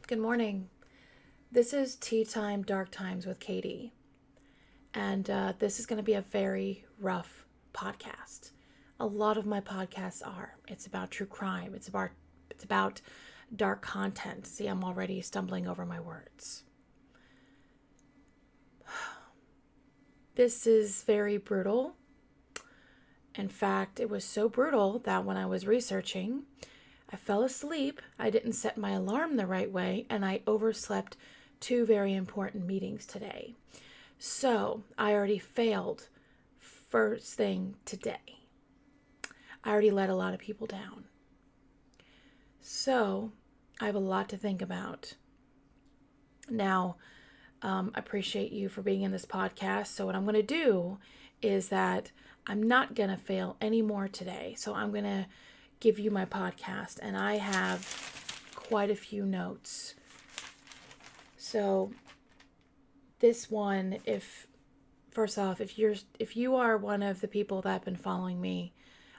Good morning. This is Tea Time Dark Times with Katie. And this is going to be a very rough podcast. A lot of my podcasts are. It's about true crime. It's about dark content. See, I'm already stumbling over my words. This is very brutal. In fact, it was so brutal that when I was researching, I fell asleep, I didn't set my alarm the right way, and I overslept 2 very important meetings today. So I already failed first thing today. I already let a lot of people down. So I have a lot to think about. Now, I appreciate you for being in this podcast. So what I'm going to do is that I'm not going to fail anymore today. So I'm going to give you my podcast, and I have quite a few notes. So this one, if you are one of the people that have been following me,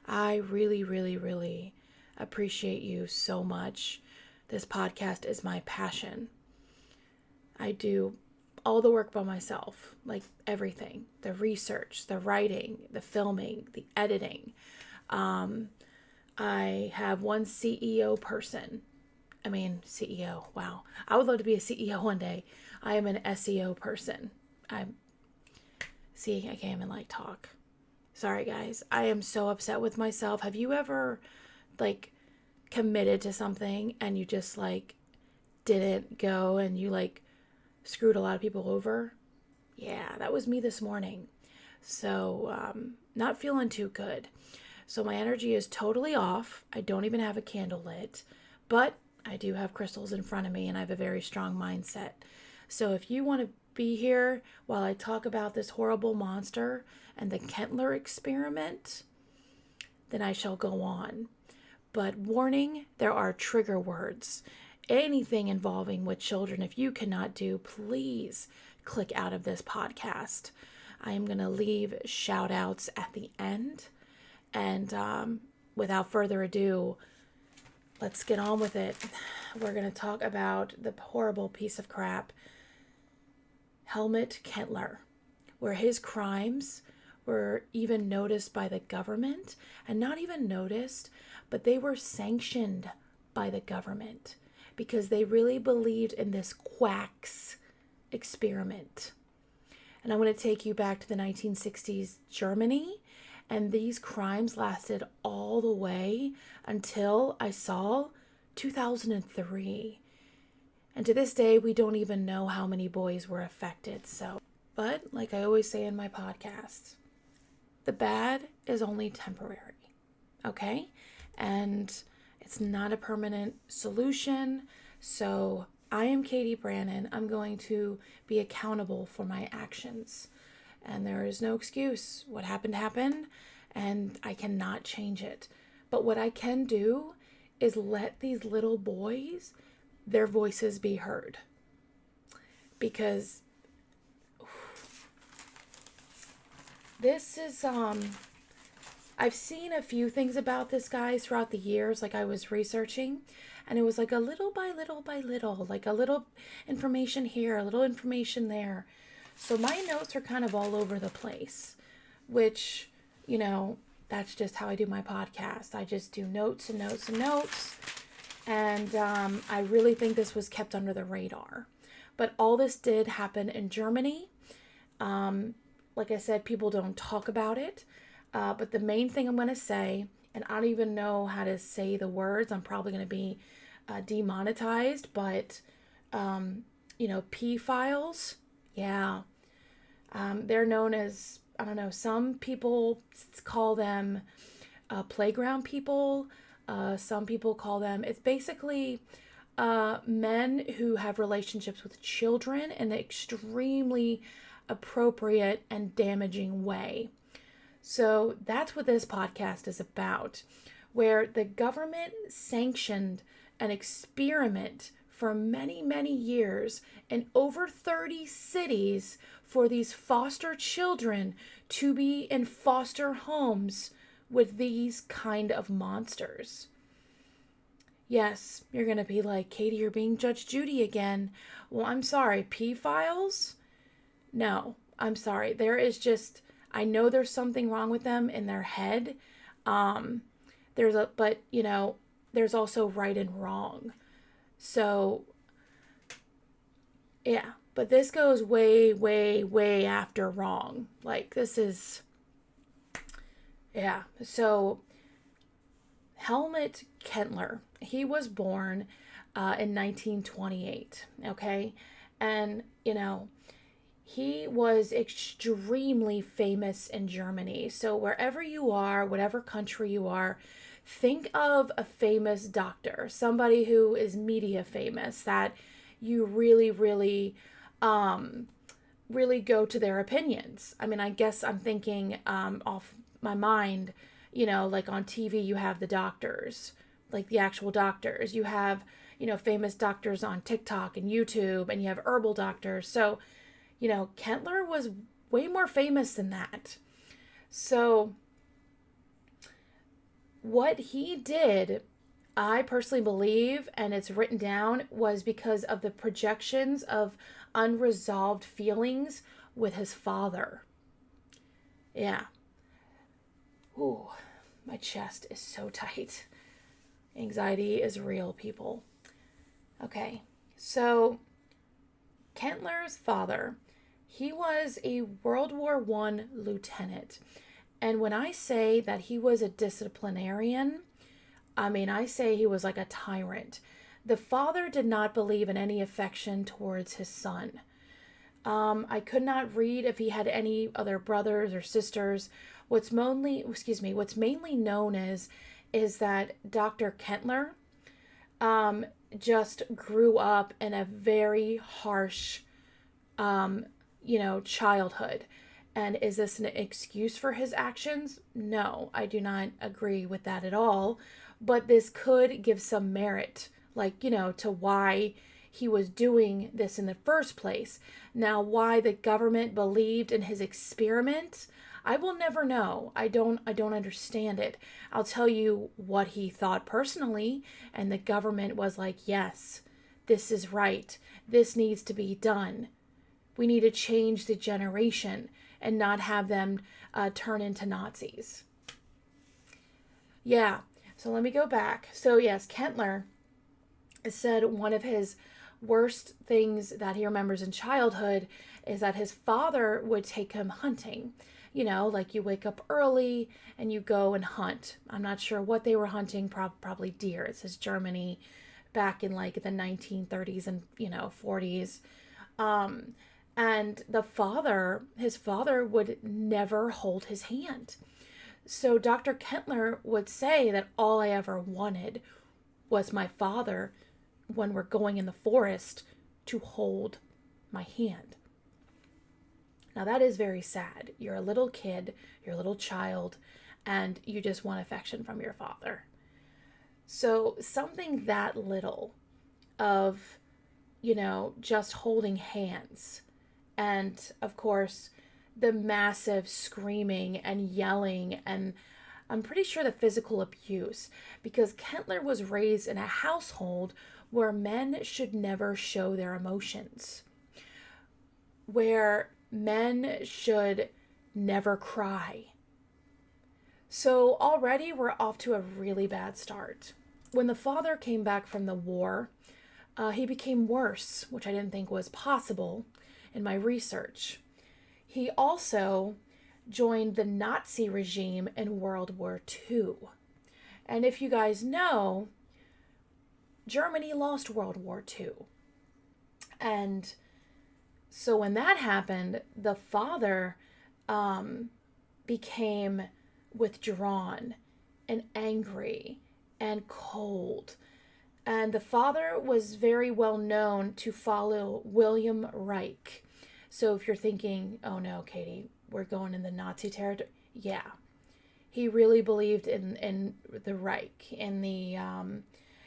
I really, really, really appreciate you so much. This podcast is my passion. I do all the work by myself, like everything, the research, the writing, the filming, the editing. I have one CEO, wow. I would love to be a CEO one day. I am an SEO person. I can't even talk. Sorry guys, I am so upset with myself. Have you ever committed to something and you just didn't go and you screwed a lot of people over? Yeah, that was me this morning. So, not feeling too good. So my energy is totally off. I don't even have a candle lit, but I do have crystals in front of me and I have a very strong mindset. So if you want to be here while I talk about this horrible monster and the Kentler experiment, then I shall go on. But warning, there are trigger words. Anything involving with children, if you cannot do, please click out of this podcast. I am going to leave shout outs at the end. And without further ado, let's get on with it. We're going to talk about the horrible piece of crap, Helmut Kentler, where his crimes were even noticed by the government, and not even noticed, but they were sanctioned by the government because they really believed in this quacks experiment. And I want to take you back to the 1960s Germany. And these crimes lasted all the way until I saw 2003. And to this day, we don't even know how many boys were affected. But like I always say in my podcasts, the bad is only temporary, okay? And it's not a permanent solution. So I am Katie Brannon. I'm going to be accountable for my actions. And there is no excuse. What happened, and I cannot change it. But what I can do is let these little boys, their voices be heard. Because this is, I've seen a few things about this guy throughout the years, I was researching, and it was a little by little by little, a little information here, a little information there. So my notes are kind of all over the place, which, that's just how I do my podcast. I just do notes and notes and notes. And I really think this was kept under the radar. But all this did happen in Germany. Like I said, people don't talk about it. But the main thing I'm going to say, and I don't even know how to say the words. I'm probably going to be demonetized, but, P-files. Yeah. They're known as, I don't know, some people call them playground people. Some people call them, it's basically men who have relationships with children in an extremely appropriate and damaging way. So that's what this podcast is about, where the government sanctioned an experiment for many, many years in over 30 cities for these foster children to be in foster homes with these kind of monsters. Yes, you're going to be like, Katie, you're being Judge Judy again. Well, I'm sorry. P-files? No, I'm sorry. There is just, I know there's something wrong with them in their head. Um, but, there's also right and wrong. So, yeah. But this goes way, way, way after wrong. Like, this is, yeah. So, Helmut Kentler, he was born in 1928, okay? And, he was extremely famous in Germany. So wherever you are, whatever country you are, think of a famous doctor, somebody who is media famous that you really, really, really go to their opinions. I mean, I guess I'm thinking off my mind, like on TV, you have the doctors, like the actual doctors. You have, famous doctors on TikTok and YouTube, and you have herbal doctors. So, Kentler was way more famous than that. So, what he did, I personally believe, and it's written down, was because of the projections of unresolved feelings with his father. Yeah. Ooh, my chest is so tight. Anxiety is real, people. Okay, so Kentler's father, he was a World War I lieutenant. And when I say that he was a disciplinarian, I mean, I say he was like a tyrant. The father did not believe in any affection towards his son. I could not read if he had any other brothers or sisters. What's mainly known is that Dr. Kentler just grew up in a very harsh, childhood. And is this an excuse for his actions? No, I do not agree with that at all. But this could give some merit, to why he was doing this in the first place. Now, why the government believed in his experiment, I will never know. I don't understand it. I'll tell you what he thought personally, and the government was like, yes, this is right. This needs to be done. We need to change the generation and not have them turn into Nazis. Yeah, so let me go back. So yes, Kentler said one of his worst things that he remembers in childhood is that his father would take him hunting. Like you wake up early and you go and hunt. I'm not sure what they were hunting, probably deer. It says Germany back in like the 1930s and, 40s. And his father would never hold his hand. So Dr. Kentler would say that all I ever wanted was my father, when we're going in the forest, to hold my hand. Now that is very sad. You're a little kid, you're a little child, and you just want affection from your father. So something that little of, just holding hands. And of course, the massive screaming and yelling, and I'm pretty sure the physical abuse, because Kentler was raised in a household where men should never show their emotions, where men should never cry. So already we're off to a really bad start. When the father came back from the war, he became worse, which I didn't think was possible in my research. He also joined the Nazi regime in World War II. And if you guys know, Germany lost World War II. And so when that happened, the father became withdrawn and angry and cold. And the father was very well known to follow William Reich. So if you're thinking, oh no, Katie, we're going in the Nazi territory. Yeah. He really believed in the Reich, in the,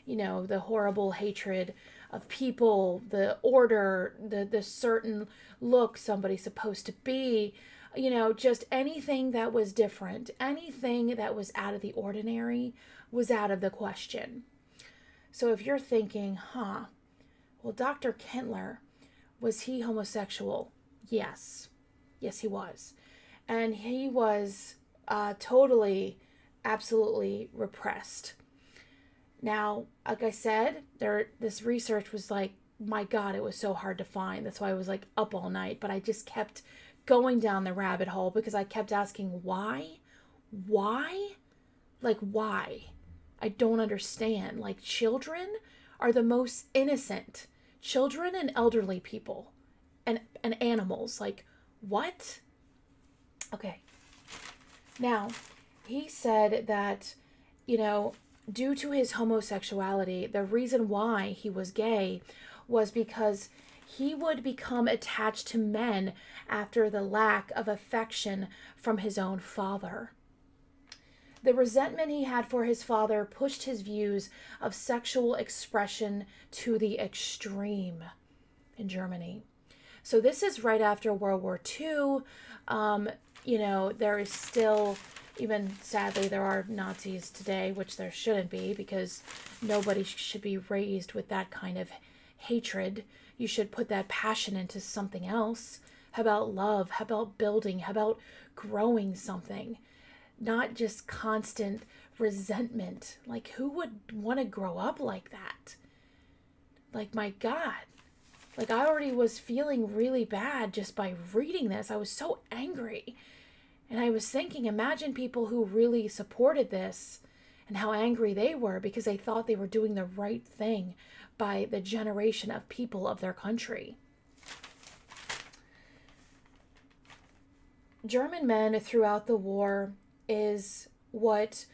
the horrible hatred of people, the order, the certain look somebody's supposed to be, just anything that was different, anything that was out of the ordinary was out of the question. So if you're thinking, well, Dr. Kentler, was he homosexual? Yes. Yes, he was. And he was totally, absolutely repressed. Now, like I said, this research was like, my God, it was so hard to find. That's why I was like up all night. But I just kept going down the rabbit hole because I kept asking, why? Why? Like, why? I don't understand. Like, children are the most innocent. Children and elderly people and animals. Like, what? Okay. Now, he said that, due to his homosexuality, the reason why he was gay was because he would become attached to men after the lack of affection from his own father. The resentment he had for his father pushed his views of sexual expression to the extreme in Germany. So this is right after World War II. There is still, even sadly, there are Nazis today, which there shouldn't be, because nobody should be raised with that kind of hatred. You should put that passion into something else. How about love? How about building? How about growing something? Not just constant resentment. Like, who would want to grow up like that? Like, my God. Like, I already was feeling really bad just by reading this. I was so angry. And I was thinking, imagine people who really supported this and how angry they were because they thought they were doing the right thing by the generation of people of their country. German men throughout the war is what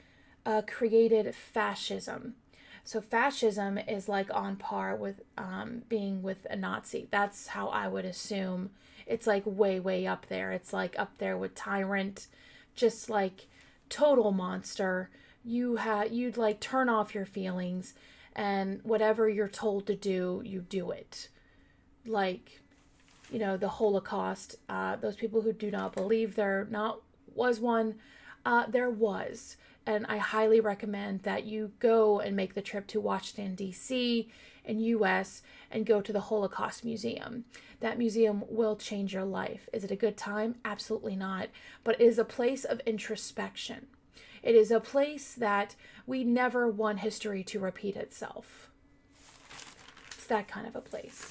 created fascism. So fascism is like on par with being with a Nazi. That's how I would assume. It's like way, way up there. It's like up there with tyrant, just like total monster. You'd like turn off your feelings, and whatever you're told to do, you do it. Like, the Holocaust. Those people who do not believe there was one, there was. And I highly recommend that you go and make the trip to Washington, D.C. and U.S. and go to the Holocaust Museum. That museum will change your life. Is it a good time? Absolutely not. But it is a place of introspection. It is a place that we never want history to repeat itself. It's that kind of a place.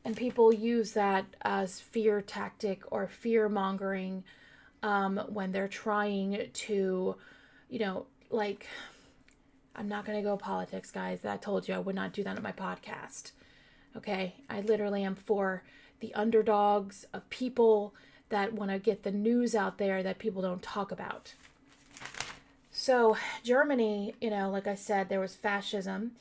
And people use that as fear tactic or fear mongering when they're trying to, I'm not going to go politics, guys. I told you I would not do that on my podcast. Okay? I literally am for the underdogs of people that want to get the news out there that people don't talk about. So Germany, like I said, there was fascism.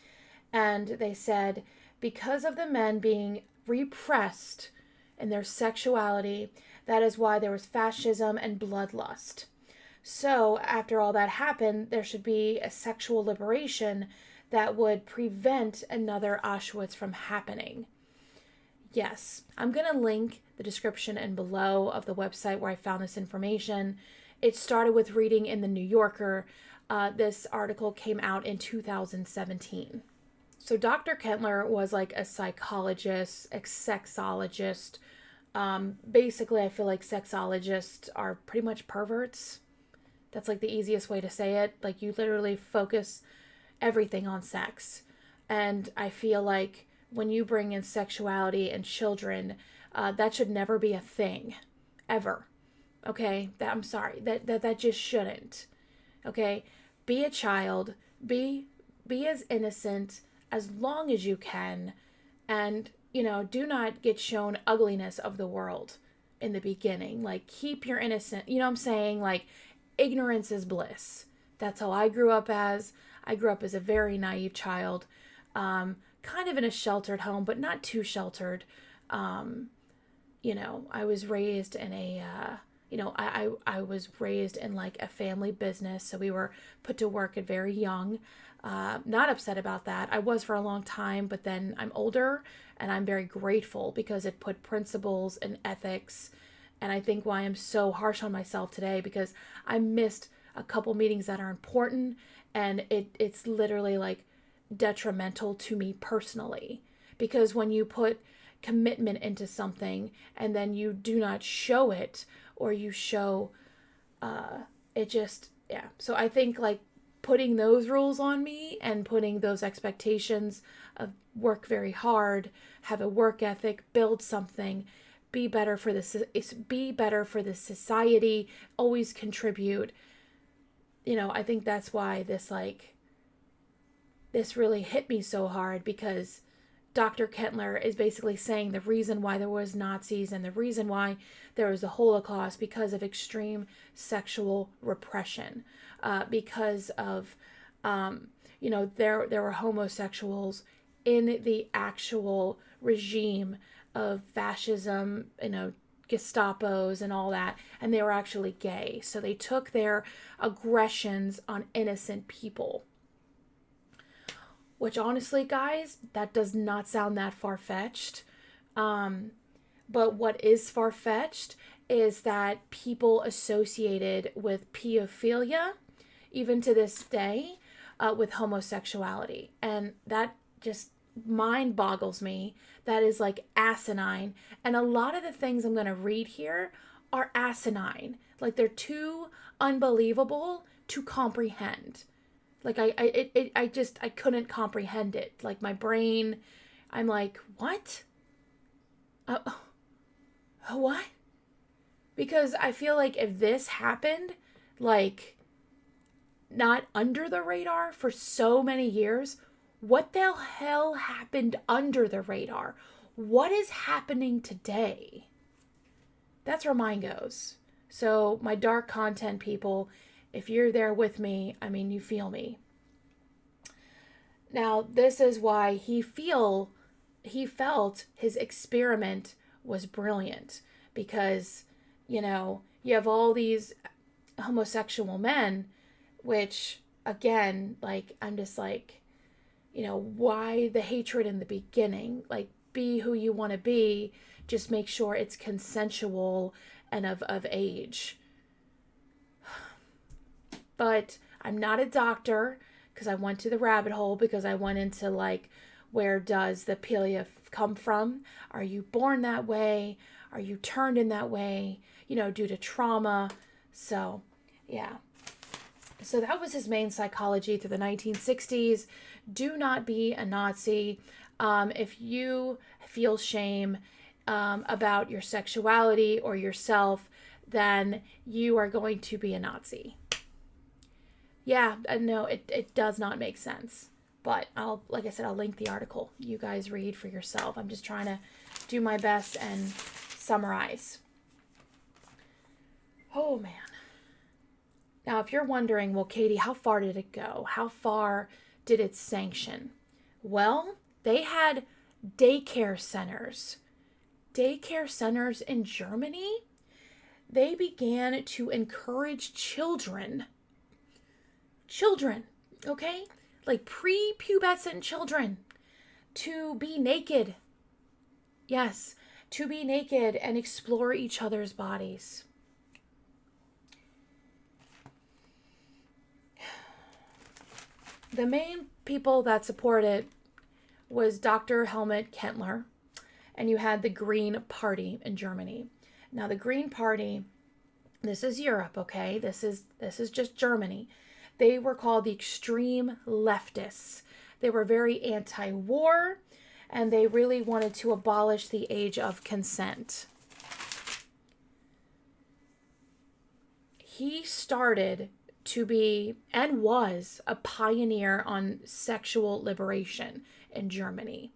And they said because of the men being repressed in their sexuality, that is why there was fascism and bloodlust. So after all that happened, there should be a sexual liberation that would prevent another Auschwitz from happening. Yes, I'm going to link the description and below of the website where I found this information. It started with reading in the New Yorker. This article came out in 2017. So Dr. Kentler was like a psychologist, a sexologist. Basically, I feel like sexologists are pretty much perverts. That's like the easiest way to say it. Like, you literally focus everything on sex. And I feel like when you bring in sexuality and children, that should never be a thing. Ever. Okay? I'm sorry. That just shouldn't. Okay? Be a child. Be as innocent as long as you can. And, do not get shown ugliness of the world in the beginning. Like, keep your innocent, you know what I'm saying? Like, ignorance is bliss. That's how I grew up as. I grew up as a very naive child, kind of in a sheltered home, but not too sheltered. I was raised in I was raised in like a family business. So we were put to work at very young. Not upset about that. I was for a long time, but then I'm older and I'm very grateful because it put principles and ethics. And I think why I'm so harsh on myself today, because I missed a couple meetings that are important And it's literally like detrimental to me personally, because when you put commitment into something and then you do not show it, or you show it just, yeah. So I think like putting those rules on me and putting those expectations of work very hard, have a work ethic, build something, be better for the society, always contribute. I think that's why this really hit me so hard, because Dr. Kentler is basically saying the reason why there was Nazis and the reason why there was the Holocaust, because of extreme sexual repression, because of, there were homosexuals in the actual regime of fascism, Gestapos and all that, and they were actually gay. So they took their aggressions on innocent people. Which honestly, guys, that does not sound that far-fetched. But what is far-fetched is that people associated with pedophilia, even to this day, with homosexuality. And that just mind boggles me. That is like asinine. And a lot of the things I'm going to read here are asinine. Like they're too unbelievable to comprehend. Like I couldn't comprehend it. Like my brain, I'm like, what? What? Because I feel like if this happened, like, not under the radar for so many years, what the hell happened under the radar? What is happening today? That's where mine goes. So my dark content people, if you're there with me, I mean, you feel me. Now, this is why he felt his experiment was brilliant, because, you have all these homosexual men, which, again, like, I'm just like, why the hatred in the beginning? Like, be who you want to be, just make sure it's consensual and of age. But I'm not a doctor, because I went to the rabbit hole, because I went into like, where does the pedophilia come from? Are you born that way? Are you turned in that way, due to trauma? So, yeah. So that was his main psychology through the 1960s. Do not be a Nazi. If you feel shame about your sexuality or yourself, then you are going to be a Nazi. Yeah, no, it does not make sense. But like I said, I'll link the article. You guys read for yourself. I'm just trying to do my best and summarize. Oh, man. Now, if you're wondering, well, Katie, how far did it go? How far did it sanction? Well, they had daycare centers. Daycare centers in Germany. They began to encourage children, okay? Like prepubescent children, to be naked. Yes, to be naked and explore each other's bodies. The main people that supported was Dr. Helmut Kentler, and you had the Green Party in Germany. Now, the Green Party, this is Europe, okay? This is just Germany. They were called the extreme leftists. They were very anti-war, and they really wanted to abolish the age of consent. He started to be, and was, a pioneer on sexual liberation in Germany.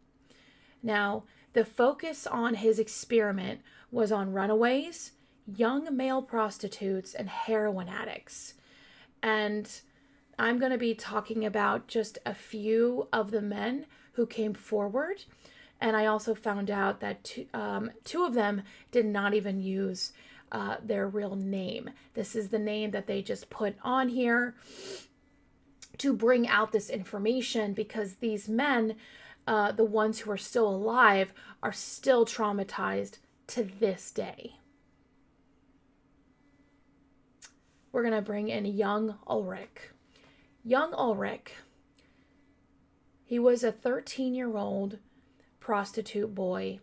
Now, the focus on his experiment was on runaways, young male prostitutes, and heroin addicts. And I'm going to be talking about just a few of the men who came forward. And I also found out that two of them did not even use their real name. This is the name that they just put on here to bring out this information, because these men, the ones who are still alive, are still traumatized to this day. We're going to bring in young Ulrich. Young Ulrich, he was a 13-year-old prostitute boy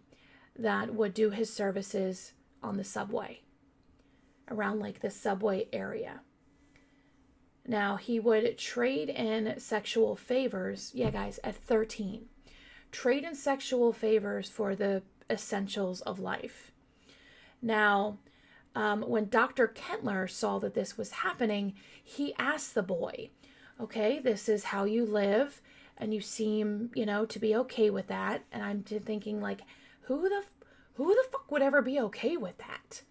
that would do his services on the subway, around like the subway area. Now, he would trade in sexual favors, yeah, guys, at 13. Trade in sexual favors for the essentials of life. Now, when Dr. Kentler saw that this was happening, he asked the boy, okay, this is how you live, and you seem, to be okay with that. And I'm thinking, like, who the fuck would ever be okay with that?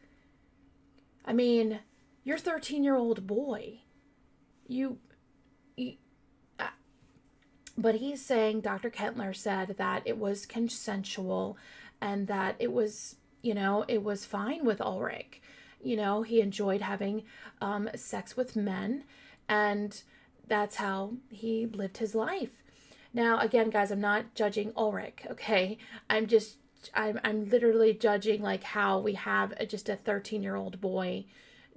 I mean, you're a 13-year-old boy. But he's saying, Dr. Kentler said that it was consensual and that it was, it was fine with Ulrich. He enjoyed having sex with men, and that's how he lived his life. Now, again, guys, I'm not judging Ulrich, okay? I'm literally judging like how we have just a 13-year-old boy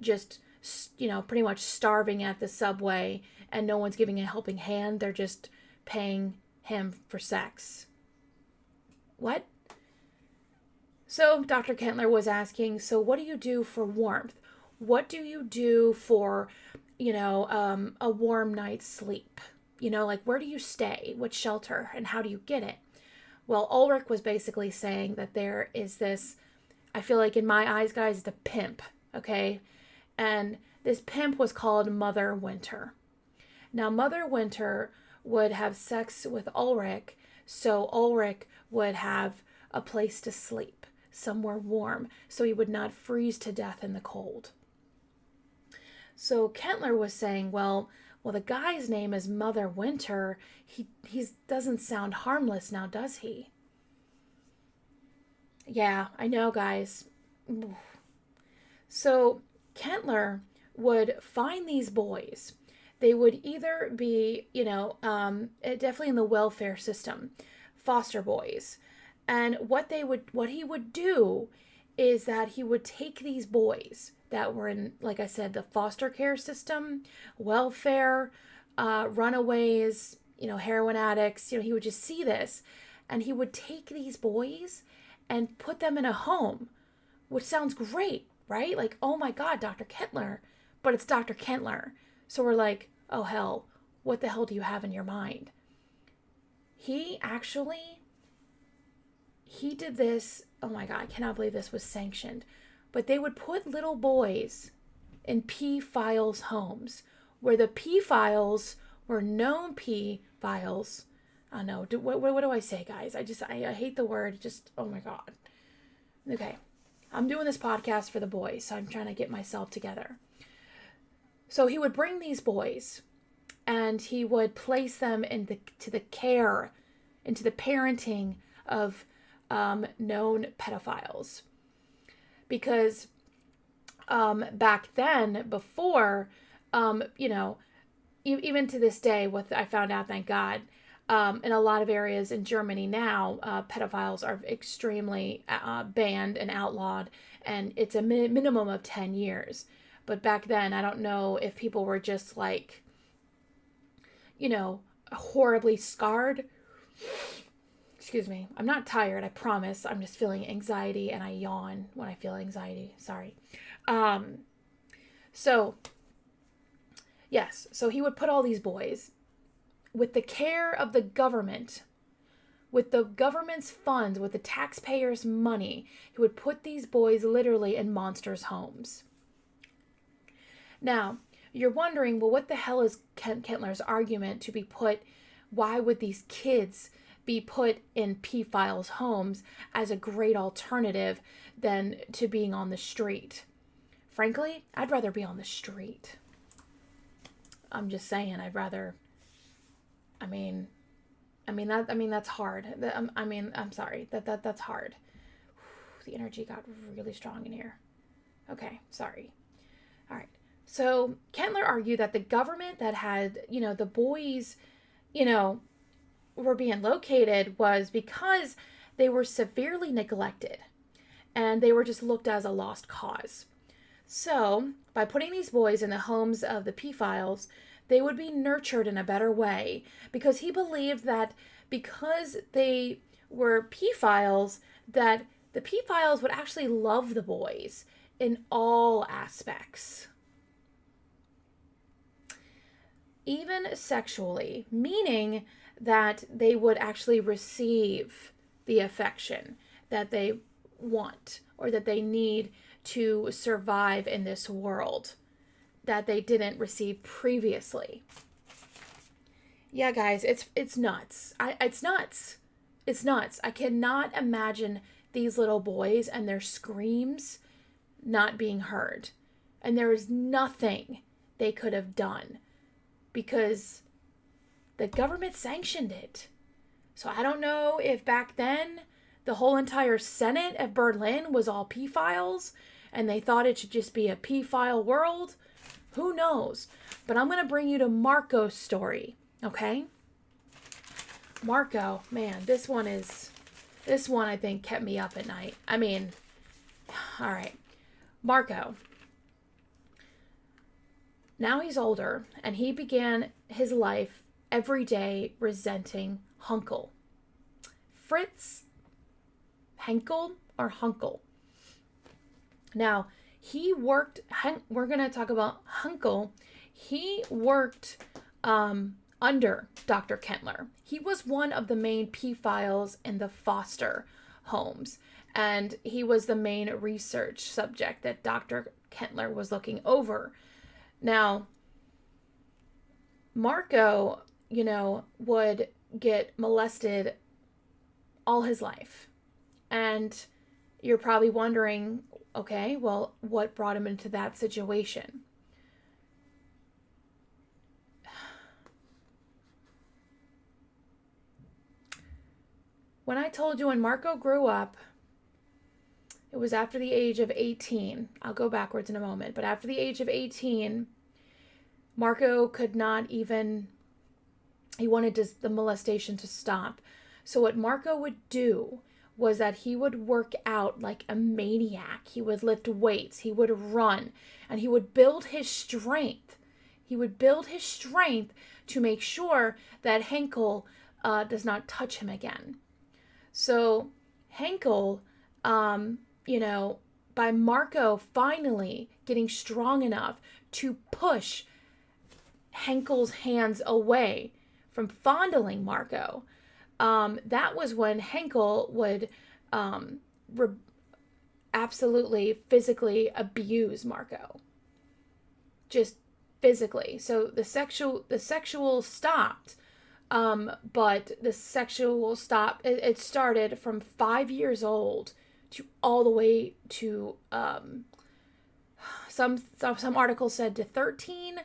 just, pretty much starving at the subway, and no one's giving a helping hand. They're just paying him for sex. What? So Dr. Kentler was asking, so what do you do for warmth? What do you do for, a warm night's sleep? Like, where do you stay? What shelter? And how do you get it? Well, Ulrich was basically saying that there is this, I feel like in my eyes, guys, the pimp, okay? And this pimp was called Mother Winter. Now, Mother Winter would have sex with Ulrich, so Ulrich would have a place to sleep, somewhere warm, so he would not freeze to death in the cold. So Kentler was saying, well, the guy's name is Mother Winter. He doesn't sound harmless now, does he? Yeah, I know, guys. So Kentler would find these boys. They would either be, definitely in the welfare system, foster boys. And what he would do is that he would take these boys that were in, like I said, the foster care system, welfare, runaways, heroin addicts. He would just see this, and he would take these boys and put them in a home, which sounds great, right? Like, oh my God, Dr. Kentler, but it's Dr. Kentler. So we're like, oh hell, what the hell do you have in your mind? He did this, oh my God, I cannot believe this was sanctioned. But they would put little boys in pedophiles' homes, where the pedophiles were known pedophiles. I know, what do I say, guys? I hate the word, oh my God. Okay, I'm doing this podcast for the boys, so I'm trying to get myself together. So he would bring these boys, and he would place them into the parenting of known pedophiles. Because back then, before, even to this day, what I found out, thank God, in a lot of areas in Germany now, pedophiles are extremely banned and outlawed, and it's a minimum of 10 years. But back then, I don't know if people were just like, horribly scarred. Excuse me. I'm not tired, I promise. I'm just feeling anxiety, and I yawn when I feel anxiety. Sorry. So he would put all these boys with the care of the government, with the government's funds, with the taxpayers' money. He would put these boys literally in monsters' homes. Now, you're wondering, well, what the hell is Kentler's argument to be put? Why would these kids be put in pedophiles' homes as a great alternative than to being on the street? Frankly, I'd rather be on the street. I'm just saying, I'd rather. That's hard. I'm sorry. That's hard. The energy got really strong in here. Okay, sorry. All right. So Kentler argued that the government that had, the boys, were being located was because they were severely neglected, and they were just looked as a lost cause. So by putting these boys in the homes of the pedophiles, they would be nurtured in a better way, because he believed that because they were pedophiles, that the pedophiles would actually love the boys in all aspects, even sexually, meaning that they would actually receive the affection that they want or that they need to survive in this world that they didn't receive previously. Yeah, guys, it's nuts. It's nuts. It's nuts. I cannot imagine these little boys and their screams not being heard. And there is nothing they could have done because the government sanctioned it. So I don't know if back then the whole entire Senate of Berlin was all pedophiles and they thought it should just be a pedophile world. Who knows? But I'm going to bring you to Marco's story, okay? Marco, man, this one I think kept me up at night. I mean, all right. Marco. Now he's older, and he began his life every day resenting Hunkel. Fritz Henkel or Hunkel. Now, he worked, we're going to talk about Hunkel. He worked under Dr. Kentler. He was one of the main pedophiles in the foster homes, and he was the main research subject that Dr. Kentler was looking over. Now, Marco, would get molested all his life. And you're probably wondering, okay, well, what brought him into that situation? When I told you when Marco grew up, it was after the age of 18. I'll go backwards in a moment. But after the age of 18, Marco could not even, he wanted the molestation to stop. So what Marco would do was that he would work out like a maniac. He would lift weights. He would run. And he would build his strength. He would build his strength to make sure that Henkel does not touch him again. So Henkel, by Marco finally getting strong enough to push Henkel's hands away from fondling Marco, that was when Henkel would absolutely physically abuse Marco. Just physically. So the sexual stopped. But the sexual stop, it started from 5 years old to all the way to, some articles said to 13,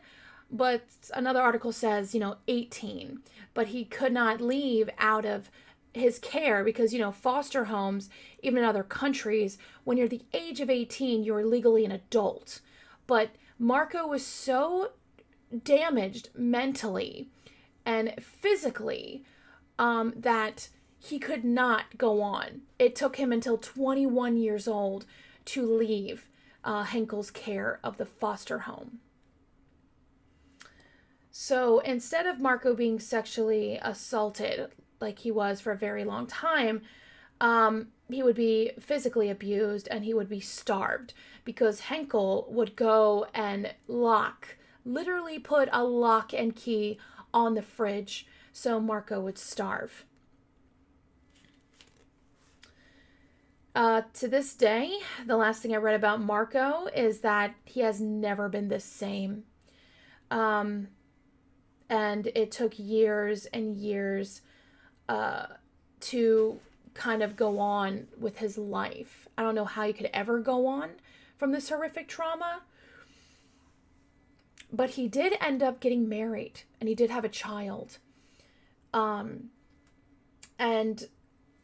but another article says, 18. But he could not leave out of his care because, foster homes, even in other countries, when you're the age of 18, you're legally an adult. But Marco was so damaged mentally and physically, that he could not go on. It took him until 21 years old to leave Henkel's care of the foster home. So instead of Marco being sexually assaulted like he was for a very long time, he would be physically abused and he would be starved because Henkel would go and literally put a lock and key on the fridge so Marco would starve. To this day, the last thing I read about Marco is that he has never been the same. And it took years and years to kind of go on with his life. I don't know how you could ever go on from this horrific trauma. But he did end up getting married, and he did have a child. And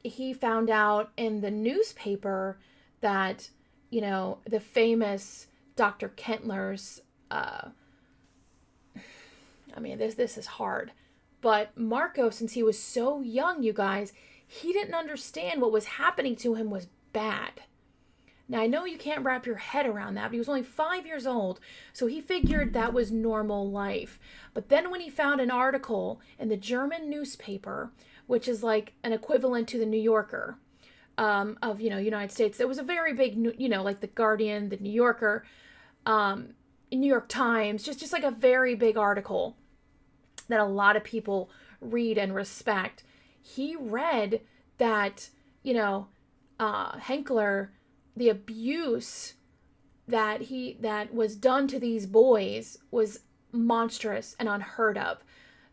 he found out in the newspaper that, the famous Dr. Kentler's, this is hard. But Marco, since he was so young, you guys, he didn't understand what was happening to him was bad. Now, I know you can't wrap your head around that, but he was only 5 years old, so he figured that was normal life. But then when he found an article in the German newspaper, which is like an equivalent to the New Yorker of, United States, it was a very big, like the Guardian, the New Yorker, New York Times, just like a very big article that a lot of people read and respect. He read that, Henkler, the abuse that was done to these boys was monstrous and unheard of.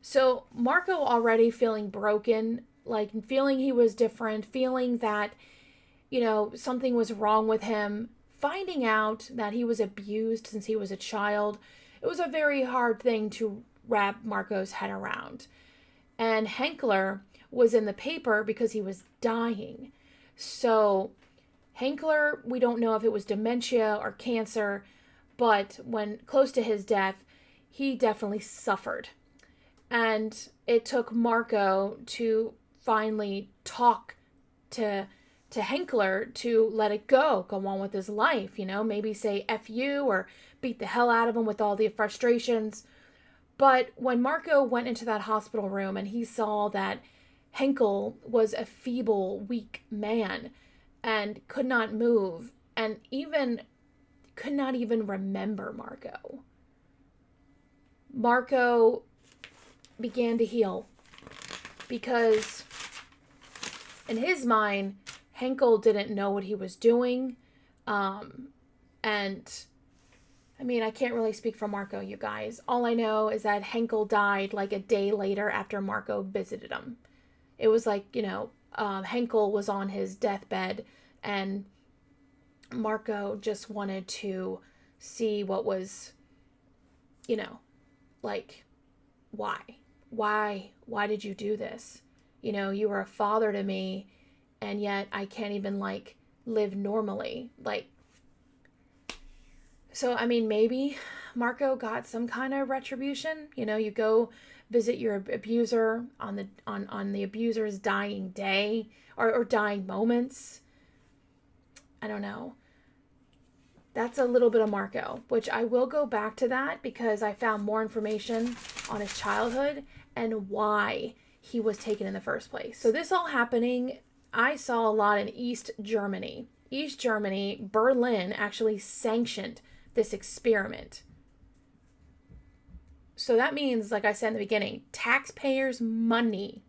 So Marco, already feeling broken, like feeling he was different, feeling that, something was wrong with him, finding out that he was abused since he was a child, it was a very hard thing to wrap Marco's head around. And Henkler was in the paper because he was dying. So Henkler, we don't know if it was dementia or cancer, but when close to his death, he definitely suffered. And it took Marco to finally talk to Henkler to let it go on with his life, maybe say F you or beat the hell out of him with all the frustrations. But when Marco went into that hospital room and he saw that Henkel was a feeble, weak man and could not move and even could not even remember Marco began to heal, because in his mind, Henkel didn't know what he was doing. And I mean, I can't really speak for Marco, you guys. All I know is that Henkel died like a day later after Marco visited him. It was like, Henkel was on his deathbed and Marco just wanted to see what was, like, why? Why did you do this? You were a father to me, and yet I can't even, like, live normally. Like, so, I mean, maybe Marco got some kind of retribution. You go visit your abuser on the abuser's dying day or dying moments. I don't know. That's a little bit of Marco, which I will go back to that because I found more information on his childhood and why he was taken in the first place. So this all happening, I saw a lot in East Germany. East Germany, Berlin actually sanctioned this experiment. So that means, like I said in the beginning, taxpayers' money,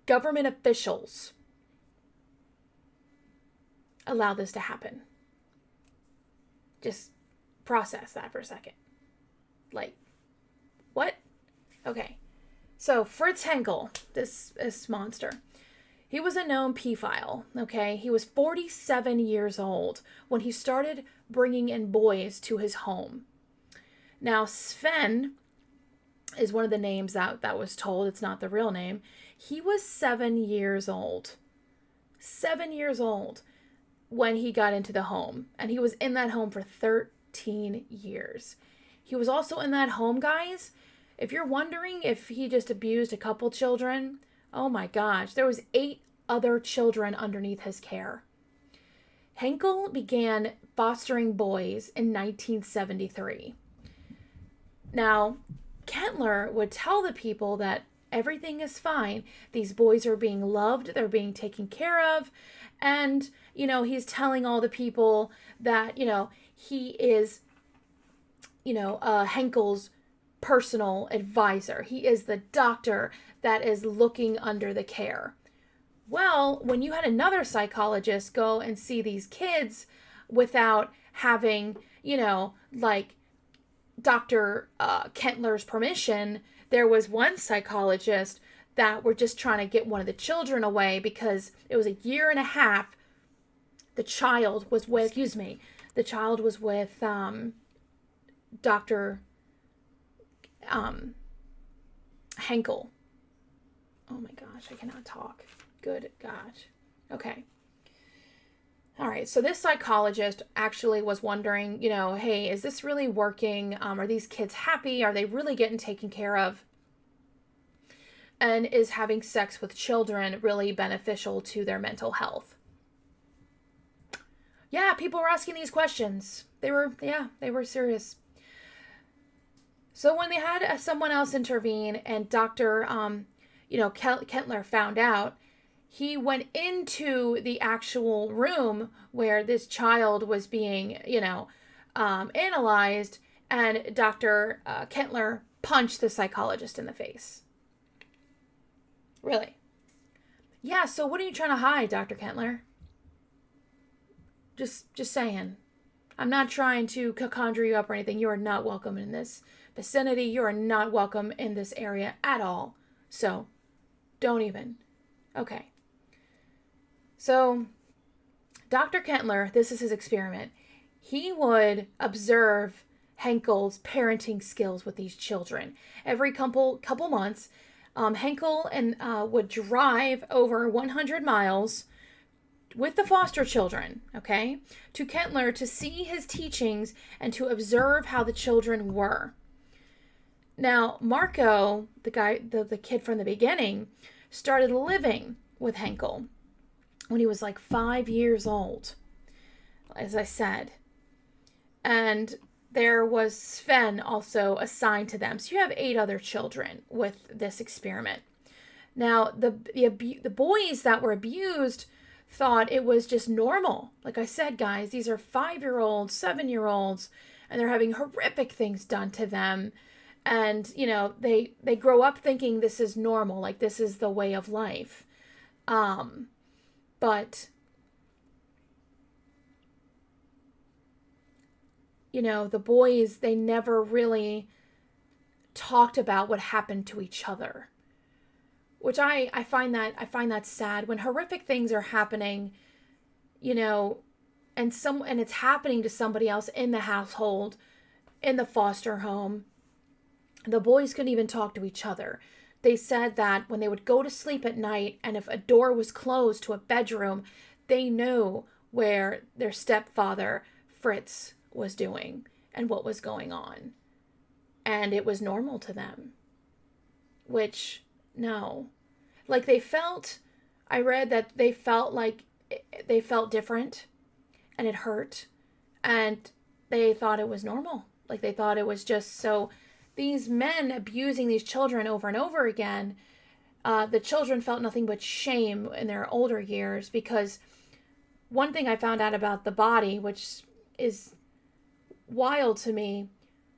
government officials allow this to happen. Just process that for a second. Like, what? Okay. So Fritz Henkel, this monster, he was a known pedophile, okay? He was 47 years old when he started bringing in boys to his home. Now, Sven is one of the names that was told. It's not the real name. He was 7 years old. 7 years old when he got into the home. And he was in that home for 13 years. He was also in that home, guys. If you're wondering if he just abused a couple children, oh my gosh, there was 8 other children underneath his care. Henkel began fostering boys in 1973. Now, Kentler would tell the people that everything is fine. These boys are being loved. They're being taken care of. And, he's telling all the people that, he is, Henkel's personal advisor. He is the doctor that is looking under the care. Well, when you had another psychologist go and see these kids without having, like Dr. Kentler's permission, there was one psychologist that were just trying to get one of the children away because it was a year and a half the child was with, Dr. Henkel. Oh my gosh, I cannot talk. Good gosh. Okay. All right, so this psychologist actually was wondering, hey, is this really working? Are these kids happy? Are they really getting taken care of? And is having sex with children really beneficial to their mental health? Yeah, people were asking these questions. They were serious. So when they had someone else intervene and Dr. Kentler found out, he went into the actual room where this child was being, analyzed, and Dr. Kentler punched the psychologist in the face. Really? Yeah, so what are you trying to hide, Dr. Kentler? Just saying. I'm not trying to conjure you up or anything. You are not welcome in this vicinity. You are not welcome in this area at all. So, don't even. Okay. So, Dr. Kentler, this is his experiment. He would observe Henkel's parenting skills with these children. Every couple months, Henkel would drive over 100 miles with the foster children, okay, to Kentler to see his teachings and to observe how the children were. Now, Marco, the kid from the beginning, started living with Henkel when he was like 5 years old, as I said. And there was Sven also assigned to them. So you have 8 other children with this experiment. Now, the boys that were abused thought it was just normal. Like I said, guys, these are 5-year-olds, 7-year-olds, and they're having horrific things done to them. And, they grow up thinking this is normal, like this is the way of life. But, the boys, they never really talked about what happened to each other. Which I find that sad when horrific things are happening, and it's happening to somebody else in the household, in the foster home. The boys couldn't even talk to each other. They said that when they would go to sleep at night and if a door was closed to a bedroom, they knew where their stepfather, Fritz, was doing and what was going on. And it was normal to them. Which, no. Like I read that they felt different and it hurt and they thought it was normal. Like they thought it was just so. These men abusing these children over and over again, the children felt nothing but shame in their older years because one thing I found out about the body, which is wild to me,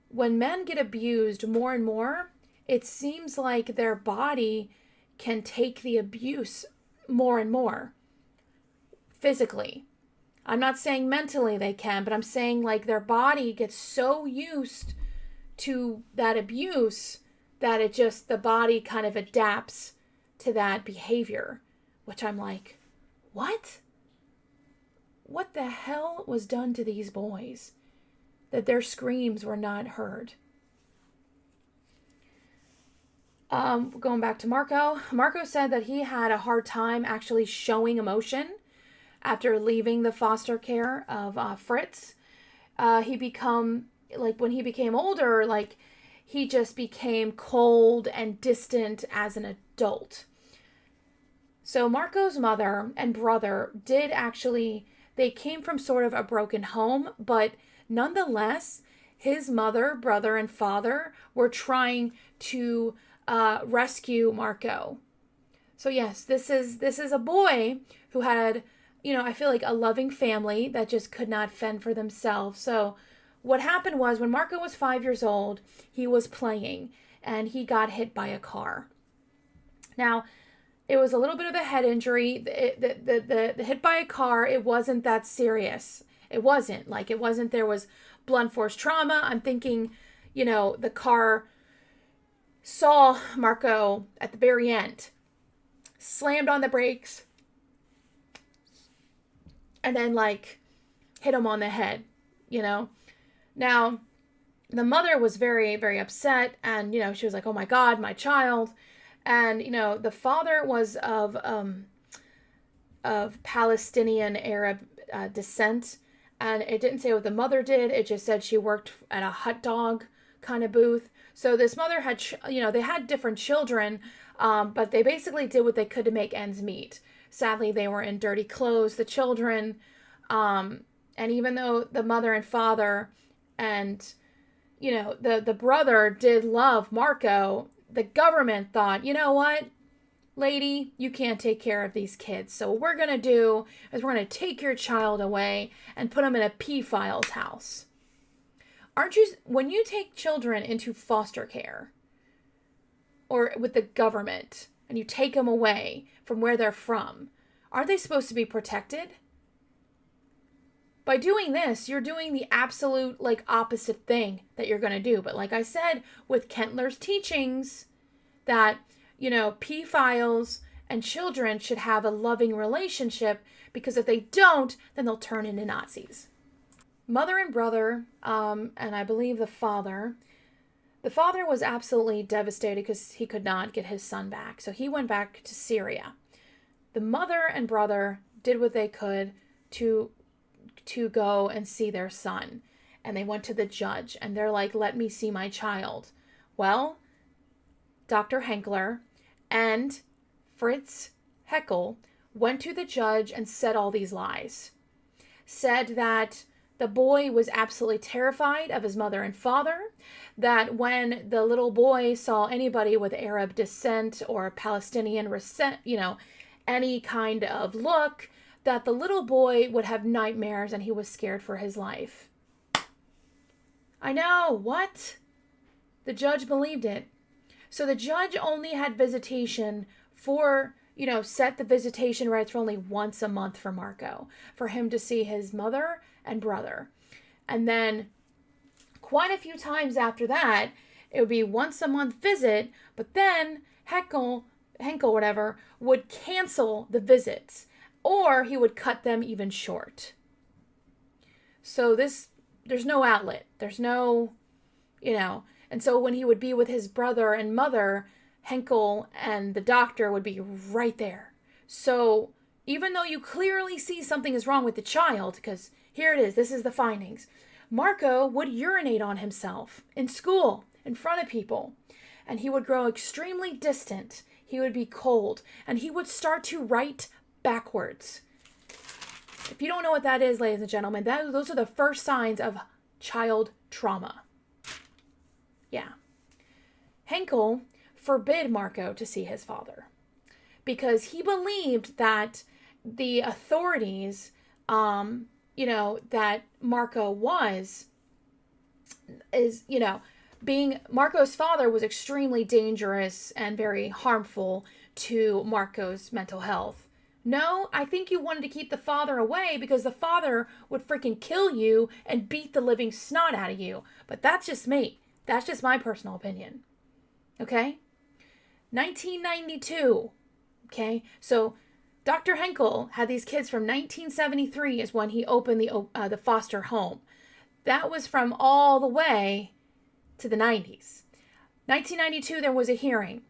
when men get abused more and more, it seems like their body can take the abuse more and more physically. I'm not saying mentally they can, but I'm saying like their body gets so used to that abuse that the body kind of adapts to that behavior, which I'm like, what? What the hell was done to these boys that their screams were not heard? Going back to Marco. Marco said that he had a hard time actually showing emotion after leaving the foster care of Fritz. When he became older, like he just became cold and distant as an adult. So Marco's mother and brother they came from sort of a broken home, but nonetheless, his mother, brother, and father were trying to rescue Marco. So yes, this is a boy who had, I feel like a loving family that just could not fend for themselves. So what happened was when Marco was 5 years old, he was playing and he got hit by a car. Now, it was a little bit of a head injury. The hit by a car, it wasn't that serious. It wasn't. There was blunt force trauma. I'm thinking, the car saw Marco at the very end, slammed on the brakes, and then hit him on the head, Now, the mother was very, very upset, and, she was like, oh my God, my child. And, the father was of Palestinian Arab descent, and it didn't say what the mother did. It just said she worked at a hot dog kind of booth. So this mother had, they had different children, but they basically did what they could to make ends meet. Sadly, they were in dirty clothes, the children, And even though the mother and father and, the brother did love Marco, the government thought, you know what, lady, you can't take care of these kids. So what we're going to do is we're going to take your child away and put them in a pedophile's house. When you take children into foster care or with the government and you take them away from where they're from, aren't they supposed to be protected? By doing this, you're doing the absolute opposite thing that you're going to do. But like I said, with Kentler's teachings that, pedophiles and children should have a loving relationship, because if they don't, then they'll turn into Nazis. Mother and brother, and I believe the father was absolutely devastated because he could not get his son back. So he went back to Syria. The mother and brother did what they could to go and see their son. And they went to the judge and they're like, let me see my child. Well, Dr. Henkler and Fritz Heckel went to the judge and said all these lies. Said that the boy was absolutely terrified of his mother and father, that when the little boy saw anybody with Arab descent or Palestinian any kind of look, that the little boy would have nightmares and he was scared for his life. I know, what? The judge believed it. So the judge only had visitation for, set the visitation rights for only once a month for Marco, for him to see his mother and brother. And then quite a few times after that, it would be once a month visit, but then Henkel, whatever, would cancel the visits, or he would cut them even short. So there's no outlet. There's no, and so when he would be with his brother and mother, Henkel and the doctor would be right there. So even though you clearly see something is wrong with the child, because here it is, this is the findings, Marco would urinate on himself in school, in front of people, and he would grow extremely distant. He would be cold, and he would start to write backwards. If you don't know what that is, ladies and gentlemen, those are the first signs of child trauma. Yeah. Henkel forbid Marco to see his father because he believed that the authorities, that Marco being Marco's father was extremely dangerous and very harmful to Marco's mental health. No, I think you wanted to keep the father away because the father would freaking kill you and beat the living snot out of you. But that's just me. That's just my personal opinion. Okay? 1992. Okay? So Dr. Henkel had these kids from 1973 is when he opened the foster home. That was from all the way to the 90s. 1992, there was a hearing.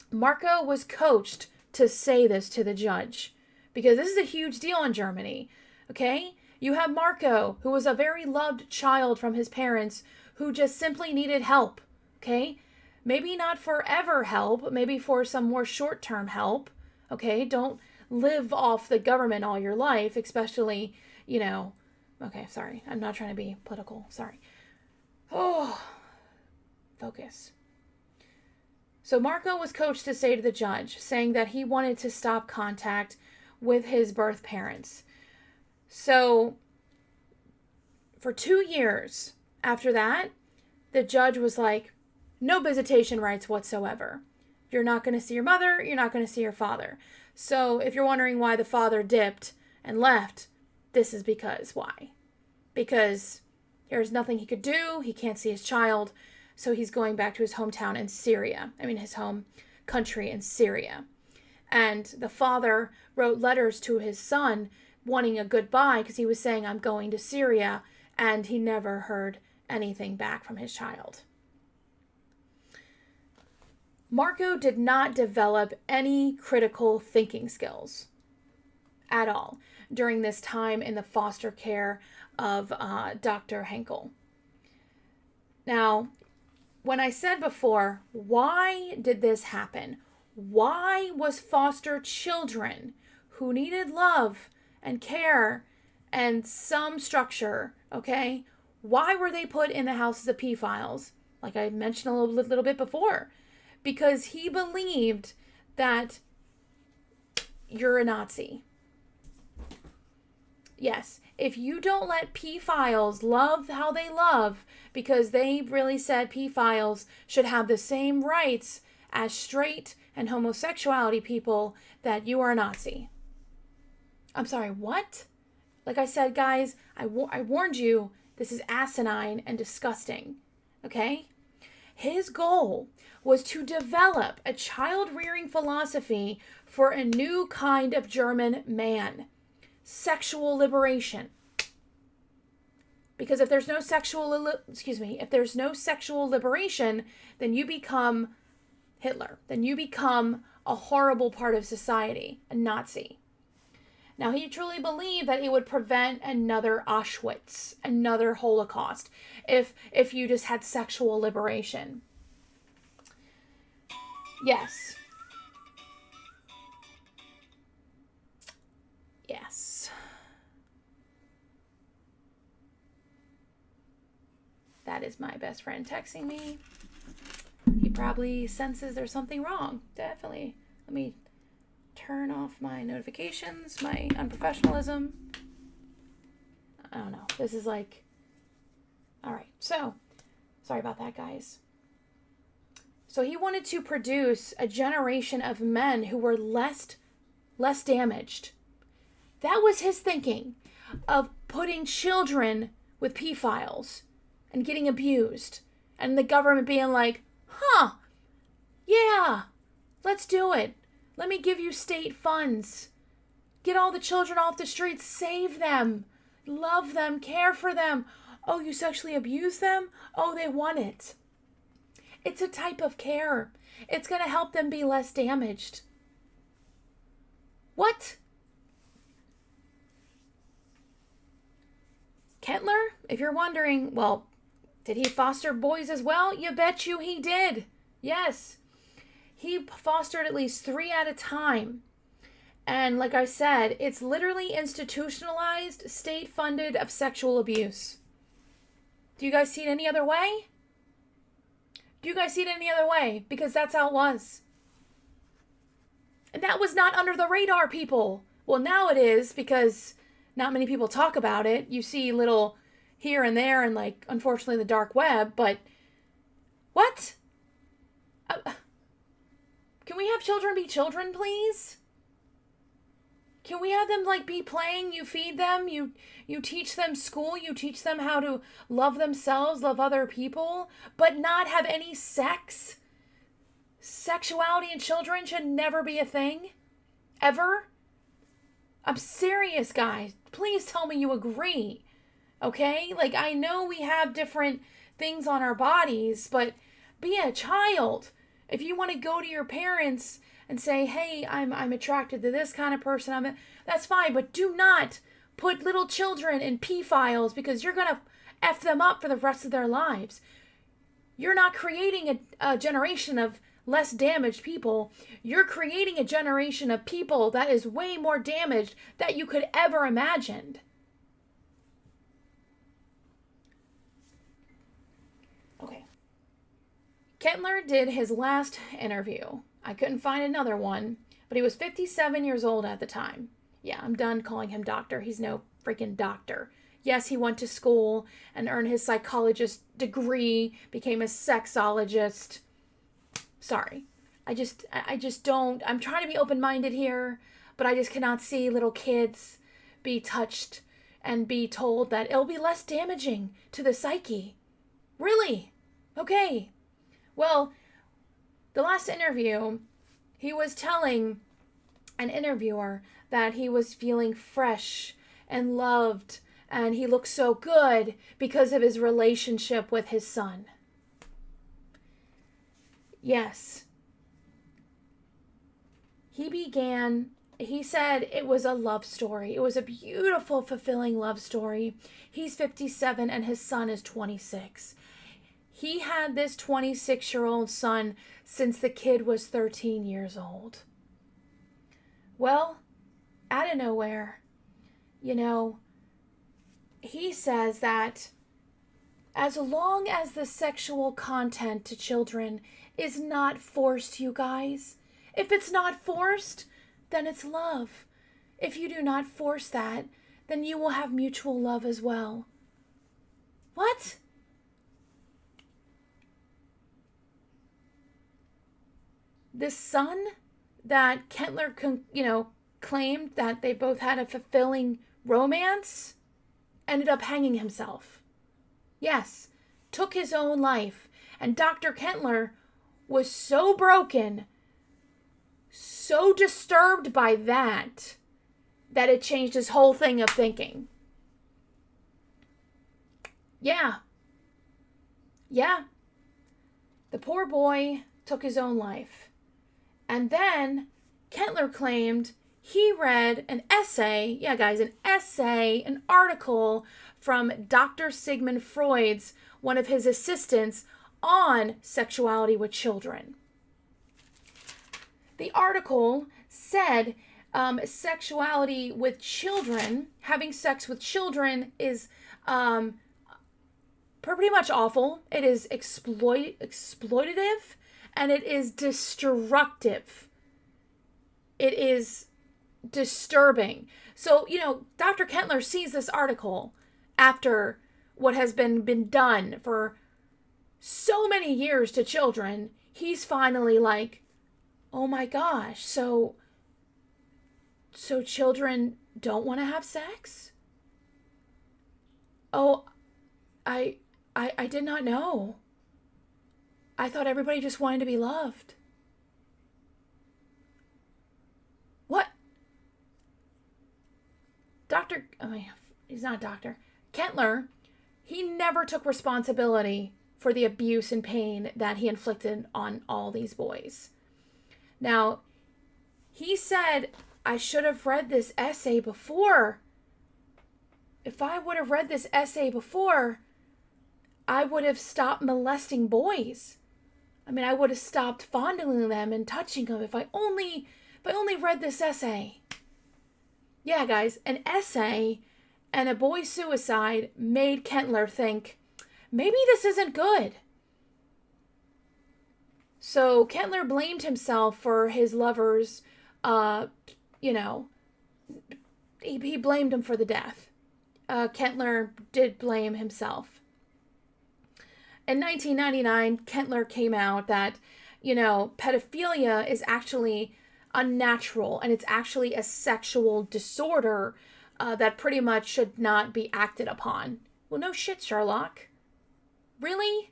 Marco was coached to say this to the judge because this is a huge deal in Germany. Okay? You have Marco, who was a very loved child from his parents who just simply needed help. Okay? Maybe not forever help, maybe for some more short-term help. Okay? Don't live off the government all your life, especially, okay, sorry. I'm not trying to be political. Sorry. Oh, focus. So Marco was coached to say to the judge, saying that he wanted to stop contact with his birth parents. So for 2 years after that, the judge was like, no visitation rights whatsoever. You're not going to see your mother. You're not going to see your father. So if you're wondering why the father dipped and left, this is why. Because there's nothing he could do. He can't see his child. So he's going back to his hometown in Syria. His home country in Syria. And the father wrote letters to his son wanting a goodbye because he was saying, I'm going to Syria. And he never heard anything back from his child. Marco did not develop any critical thinking skills at all during this time in the foster care of Dr. Henkel. Now, when I said before, why did this happen? Why was foster children who needed love and care and some structure, okay? Why were they put in the houses of pedophiles? Like I mentioned a little bit before. Because he believed that you're a Nazi. Yes, if you don't let pedophiles love how they love, because they really said pedophiles should have the same rights as straight and homosexuality people, that you are a Nazi. I'm sorry, what? Like I said, guys, I warned you, this is asinine and disgusting, okay? His goal was to develop a child-rearing philosophy for a new kind of German man. Sexual liberation. Because if there's no sexual liberation, then you become Hitler. Then you become a horrible part of society, a Nazi. Now, he truly believed that it would prevent another Auschwitz, another Holocaust, if you just had sexual liberation. Yes. Yes. That is my best friend texting me. He probably senses there's something wrong. Definitely. Let me turn off my notifications, my unprofessionalism. I don't know. This is like... Alright, so... Sorry about that, guys. So he wanted to produce a generation of men who were less damaged. That was his thinking of putting children with pedophiles and getting abused. And the government being like, yeah, let's do it. Let me give you state funds. Get all the children off the streets. Save them. Love them. Care for them. Oh, you sexually abuse them? Oh, they want it. It's a type of care. It's going to help them be less damaged. What? Kettler, if you're wondering, well, did he foster boys as well? You bet you he did. Yes. He fostered at least 3 at a time. And like I said, it's literally institutionalized, state-funded of sexual abuse. Do you guys see it any other way? Do you guys see it any other way? Because that's how it was. And that was not under the radar, people. Well, now it is, because not many people talk about it. You see little here and there and, like, unfortunately, the dark web. But what? Can we have children be children, please? Can we have them, like, be playing? You feed them, you teach them school, you teach them how to love themselves, love other people, but not have any sex? Sexuality in children should never be a thing. Ever. I'm serious, guys. Please tell me you agree. Okay? Like, I know we have different things on our bodies, but be a child. If you want to go to your parents and say, hey, I'm attracted to this kind of person, that's fine, but do not put little children in pedophiles, because you're going to F them up for the rest of their lives. You're not creating a generation of less damaged people. You're creating a generation of people that is way more damaged than you could ever imagine. Okay. Kettler did his last interview. I couldn't find another one, but he was 57 years old at the time. Yeah, I'm done calling him doctor. He's no freaking doctor. Yes, he went to school and earned his psychologist degree, became a sexologist. Sorry. I just don't. I'm trying to be open-minded here, but I just cannot see little kids be touched and be told that it'll be less damaging to the psyche. Really? Okay. Well, the last interview, he was telling an interviewer that he was feeling fresh and loved, and he looked so good because of his relationship with his son. Yes. He said it was a love story. It was a beautiful, fulfilling love story. He's 57 and his son is 26. He had this 26-year-old son since the kid was 13 years old. Well, out of nowhere, he says that as long as the sexual content to children is not forced, you guys, if it's not forced, then it's love. If you do not force that, then you will have mutual love as well. What? This son that Kentler, claimed that they both had a fulfilling romance, ended up hanging himself. Yes, took his own life. And Dr. Kentler was so broken, so disturbed by that it changed his whole thing of thinking. Yeah. The poor boy took his own life. And then Kentler claimed he read an essay, an article from Dr. Sigmund Freud's, one of his assistants, on sexuality with children. The article said sexuality with children, having sex with children is pretty much awful. It is exploitative, and it is destructive. It is disturbing. So, Dr. Kentler sees this article after what has been done for so many years to children. He's finally like, oh my gosh, so children don't want to have sex? Oh, I did not know. I thought everybody just wanted to be loved. What? He's not a doctor. Kentler, he never took responsibility for the abuse and pain that he inflicted on all these boys. Now, he said, I should have read this essay before. If I would have read this essay before, I would have stopped molesting boys. I would have stopped fondling them and touching them if I only read this essay. Yeah, guys, an essay and a boy's suicide made Kentler think, maybe this isn't good. So Kentler blamed himself for his lover's, he blamed him for the death. Kentler did blame himself. In 1999, Kentler came out that, pedophilia is actually unnatural, and it's actually a sexual disorder that pretty much should not be acted upon. Well, no shit, Sherlock. Really?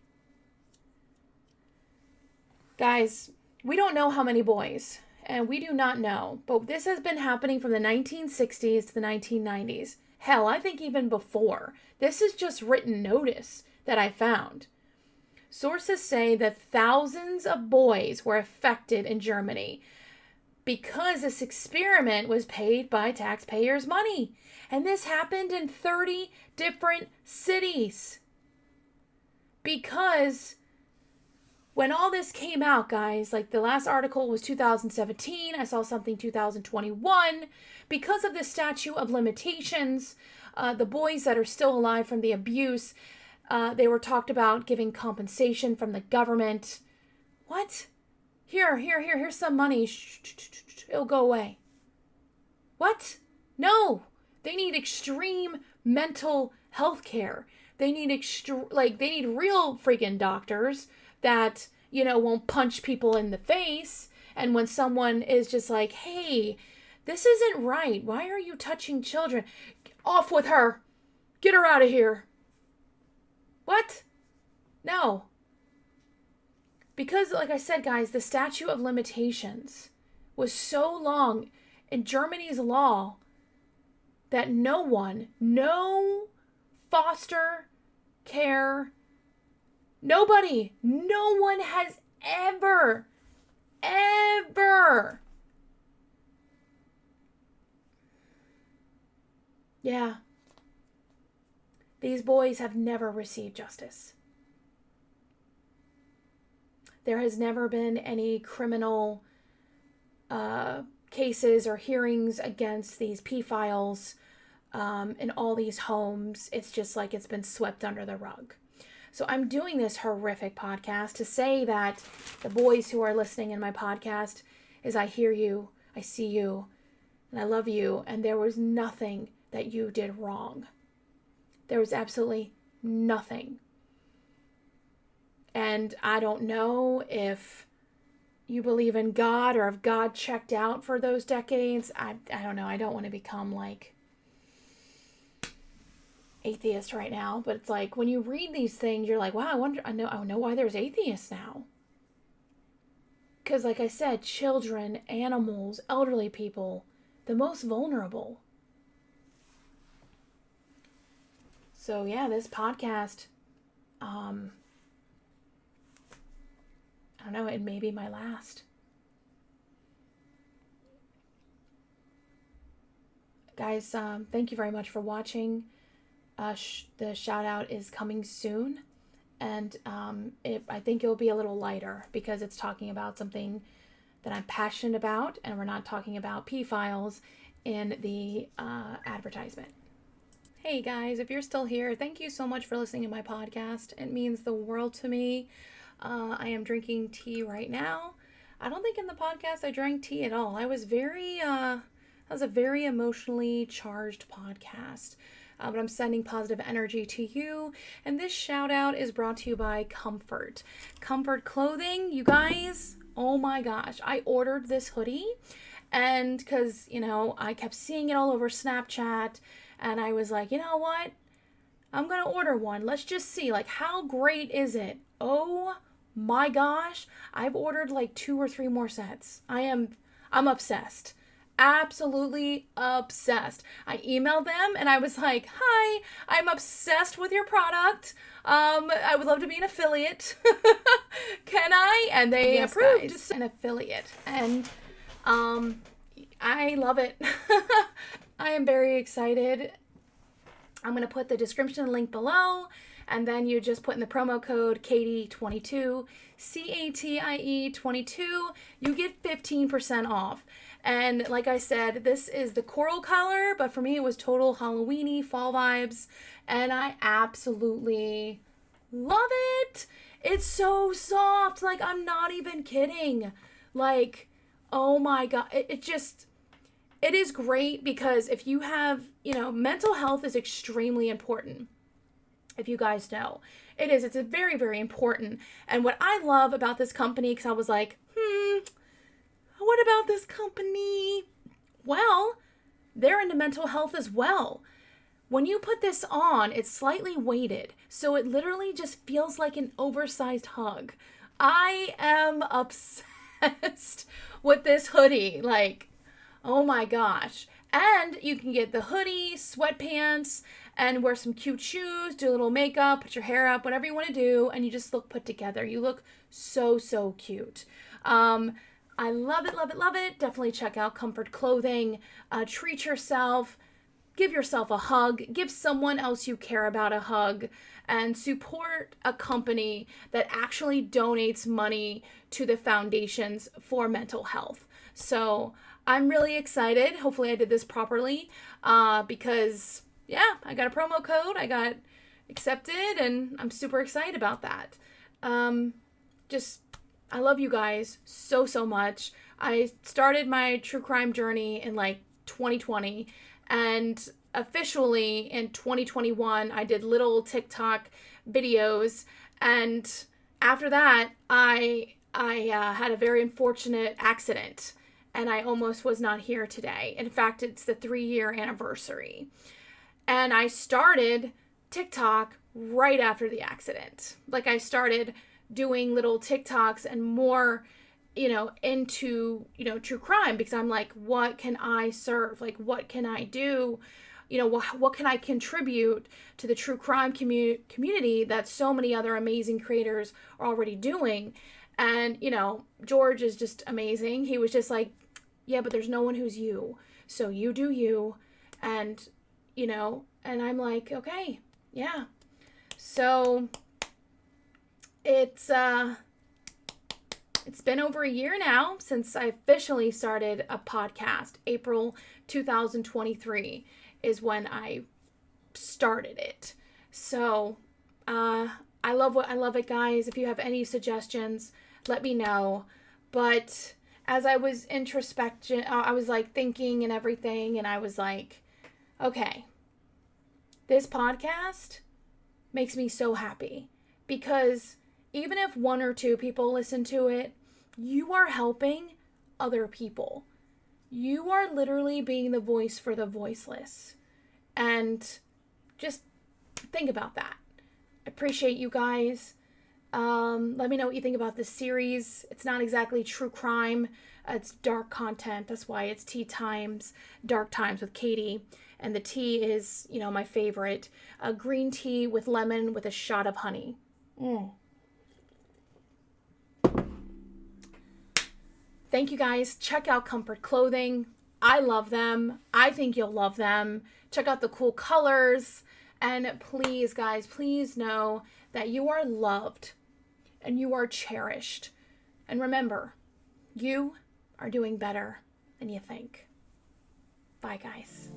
Guys, we don't know how many boys, and we do not know, but this has been happening from the 1960s to the 1990s. Hell, I think even before. This is just written notice that I found. Sources say that thousands of boys were affected in Germany because this experiment was paid by taxpayers' money. And this happened in 30 different cities. Because when all this came out, guys, like the last article was 2017, I saw something 2021, because of the statute of limitations, the boys that are still alive from the abuse, they were talked about giving compensation from the government. What? Here's some money. It'll go away. What? No. They need extreme mental health care. They need they need real freaking doctors that, won't punch people in the face. And when someone is just like, hey, this isn't right. Why are you touching children? Off with her. Get her out of here. What? No. Because, like I said, guys, the statute of limitations was so long in Germany's law that no foster care, no one has ever, yeah, these boys have never received justice. There has never been any criminal cases or hearings against these pedophiles. in all these homes. It's just like it's been swept under the rug. So I'm doing this horrific podcast to say that the boys who are listening in my podcast is I hear you, I see you, and I love you, and there was nothing that you did wrong. There was absolutely nothing. And I don't know if you believe in God or if God checked out for those decades. I don't know. I don't want to become like atheist right now, but it's like when you read these things, you're like, wow, I know why there's atheists now. Because like I said, children, animals, elderly people, the most vulnerable. So yeah, this podcast, I don't know, it may be my last. Guys, thank you very much for watching. The shout out is coming soon, and I think it'll be a little lighter because it's talking about something that I'm passionate about, and we're not talking about P-files in the advertisement. Hey guys, if you're still here, thank you so much for listening to my podcast. It means the world to me. I am drinking tea right now. I don't think in the podcast I drank tea at all. That was a very emotionally charged podcast. But I'm sending positive energy to you. And this shout out is brought to you by Comfort. Comfort Clothing, you guys, oh my gosh. I ordered this hoodie and because, I kept seeing it all over Snapchat and I was like, you know what? I'm going to order one. Let's just see, like, how great is it? Oh my gosh. I've ordered like 2 or 3 more sets. I'm obsessed. Absolutely obsessed. I emailed them and I was like, hi, I'm obsessed with your product. I would love to be an affiliate. Can I? And they approved. Guys, an affiliate. And I love it. I am very excited. I'm going to put the description link below. And then you just put in the promo code Katie22, CATIE22. You get 15% off. And like I said, this is the coral color, but for me it was total Halloween-y, fall vibes. And I absolutely love it. It's so soft. Like, I'm not even kidding. Like, oh my God. It is great because if you have, mental health is extremely important. If you guys know, it is. It's a very, very important. And what I love about this company, because I was like, what about this company? Well, they're into mental health as well. When you put this on, it's slightly weighted. So it literally just feels like an oversized hug. I am obsessed with this hoodie. Like, oh my gosh. And you can get the hoodie, sweatpants, and wear some cute shoes, do a little makeup, put your hair up, whatever you want to do, and you just look put together. You look so, so cute. I love it, love it, love it. Definitely check out Comfort Clothing. Treat yourself. Give yourself a hug. Give someone else you care about a hug. And support a company that actually donates money to the foundations for mental health. So I'm really excited. Hopefully I did this properly because, yeah, I got a promo code. I got accepted, and I'm super excited about that. I love you guys so, so much. I started my true crime journey in like 2020, and officially in 2021, I did little TikTok videos. And after that, I had a very unfortunate accident, and I almost was not here today. In fact, it's the 3-year anniversary. And I started TikTok right after the accident. Like, I started doing little TikToks and more, into, true crime, because I'm like, what can I serve? Like, what can I do? What can I contribute to the true crime community that so many other amazing creators are already doing? And, George is just amazing. He was just like, yeah, but there's no one who's you. So you do you. And, and I'm like, okay, yeah. So it's been over a year now since I officially started a podcast, April 2023. is when I started it. So I love it, guys. If you have any suggestions, let me know. But as I was I was like thinking and everything, and I was like, okay, this podcast makes me so happy, because even if 1 or 2 people listen to it, you are helping other people. You are literally being the voice for the voiceless. And just think about that. I appreciate you guys. Let me know what you think about this series. It's not exactly true crime. It's dark content. That's why it's Tea Times, Dark Times with Katie. And the tea is, my favorite. Green tea with lemon with a shot of honey. Thank you, guys. Check out Comfort Clothing. I love them. I think you'll love them. Check out the cool colors. And please, guys, please know that you are loved and you are cherished. And remember, you are doing better than you think. Bye, guys.